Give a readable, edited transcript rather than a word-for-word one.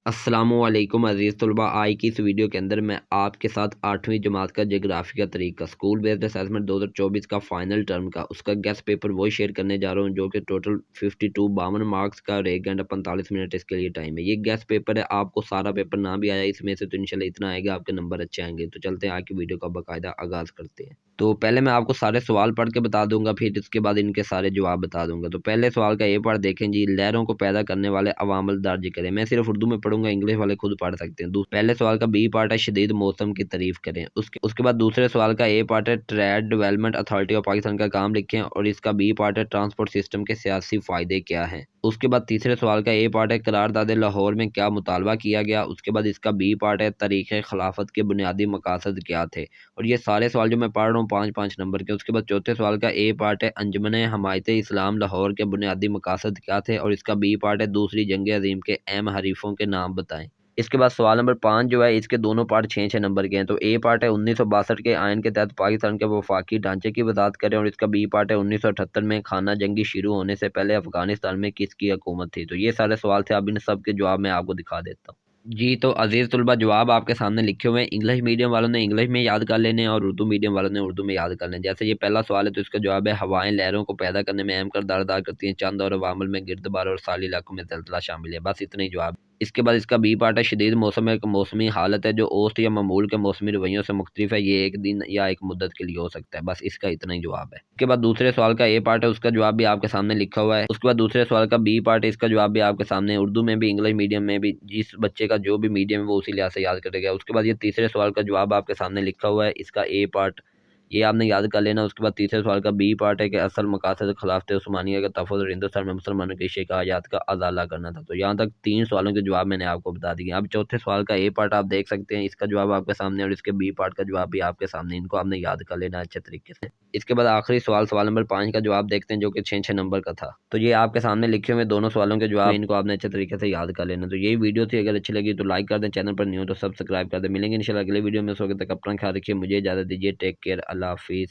अस्सलामुअलैकुम अज़ीज़ तलबा। आज की इस वीडियो के अंदर मैं आपके साथ 8वीं जमात का जोग्राफ़ी का तरीका स्कूल बेस्ड असेसमेंट 2024 का फ़ाइनल टर्म का उसका गेस्ट पेपर वही शेयर करने जा रहा हूँ जो कि टोटल 52 मार्क्स का और 1 घंटा 45 मिनट इसके लिए टाइम है। ये गेस्ट पेपर है, आपको सारा पेपर ना भी आया इसमें से तो इंशाल्लाह इतना आएगा, आपके नंबर अच्छे आएंगे। तो चलते हैं आज की वीडियो का बाकायदा आगाज़ करते हैं। तो पहले मैं आपको सारे सवाल पढ़ के बता दूंगा, फिर इसके बाद इनके सारे जवाब बता दूंगा। तो पहले सवाल का ये पढ़ देखें जी, लहरों को पैदा करने वाले अवामल दर्ज करें। मैं सिर्फ उर्दू में पढ़ूंगा, इंग्लिश वाले खुद पढ़ सकते हैं। पहले सवाल का बी पार्ट है शदीद मौसम की तारीफ करें। उसके बाद दूसरे सवाल का ए पार्ट है trade development authority of Pakistan का काम लिखें और इसका बी पार्ट है ट्रांसपोर्ट सिस्टम के सियासी फायदे क्या हैं। उसके बाद तीसरे सवाल का ए पार्ट है करारदाद लाहौर में क्या मुतालबा किया गया। उसके बाद इसका बी पार्ट है तरीक़े खिलाफत के बुनियादी मकासद क्या थे। और ये सारे सवाल जो मैं पढ़ रहा हूँ 5-5 नंबर के। उसके बाद चौथे सवाल का ए पार्ट है अंजुमन हमायत इस्लाम लाहौर के बुनियादी मकासद क्या थे और इसका बी पार्ट है दूसरी जंग अजीम के अहम हरीफों के नाम बताएं। इसके बाद सवाल नंबर 5 जो है इसके दोनों पार्ट 6-6 नंबर के हैं। तो ए पार्ट है 1962 के आयन के तहत पाकिस्तान के वफाकी ढांचे की वजाहत करें और इसका बी पार्ट है 1978 में खाना जंगी शुरू होने से पहले अफगानिस्तान में किसकी हुकूमत थी। तो ये सारे सवाल थे, अब इन सब के जवाब मैं आपको दिखा देता हूँ जी। तो अजीज़ तलबा जवाब आपके सामने लिखे हुए हैं। इंग्लिश मीडियम वालों ने इंग्लिश में याद कर लेने और उर्दू मीडियम वालों ने उर्दू में याद कर लेने। जैसे ये पहला सवाल है तो इसका जवाब है हवाएं लहरों को पैदा करने में अहम किरदार अदा करती हैं। चंद और अवामल में गिरदबार और साली इलाकों में जलजला शामिल है। बस इतना ही जवाब। इसके बाद इसका बी पार्ट है शदीद मौसम एक मौसमी हालत है जो औसत या मामूल के मौसमी रवैयों से मुख्तलिफ है। ये एक दिन या एक मुद्दत के लिए हो सकता है। बस इसका इतना ही जवाब है। इसके बाद दूसरे सवाल का ए पार्ट है, उसका जवाब भी आपके सामने लिखा हुआ है। उसके बाद दूसरे सवाल का बी पार्ट है, इसका जवाब भी आपके सामने उर्दू में भी इंग्लिश मीडियम में भी, जिस बच्चे का जो भी मीडियम है वो उसी लिहाज से याद करेगा। उसके बाद ये तीसरे सवाल का जवाब आपके सामने लिखा हुआ है, इसका ए पार्ट ये आपने याद कर लेना। उसके बाद तीसरे सवाल का बी पार्ट है कि असल मकासद खिलाफत उस्मानिया का तहफ़्फ़ुज़ और हिंदुस्तान में मुसलमानों की शिकायत का अज़ाला करना था। तो यहाँ तक 3 सवालों के जवाब मैंने आपको बता दिए। अब चौथे सवाल का ए पार्ट आप देख सकते हैं, इसका जवाब आपके सामने और इसके बी पार्ट का जवाब भी आपके सामने। इनको आपने याद कर लेना अच्छे तरीके से। इसके बाद आखिरी सवाल सवाल नंबर 5 का जवाब देखते हैं जो कि 6-6 नंबर का था। तो ये आपके सामने लिखे हुए दोनों सवालों के जवाब, इनको आपने अच्छे तरीके से याद कर लेना। तो यही वीडियो थी, अगर अच्छी लगी तो लाइक कर दें, चैनल पर न्यू हो तो सब्सक्राइब कर दें। मिलेंगे इंशाल्लाह अगले वीडियो में। उस वक्त तक अपना ख्याल रखिए, मुझे इजाज़त दीजिए। टेक केयर, अल्लाह हाफिज़।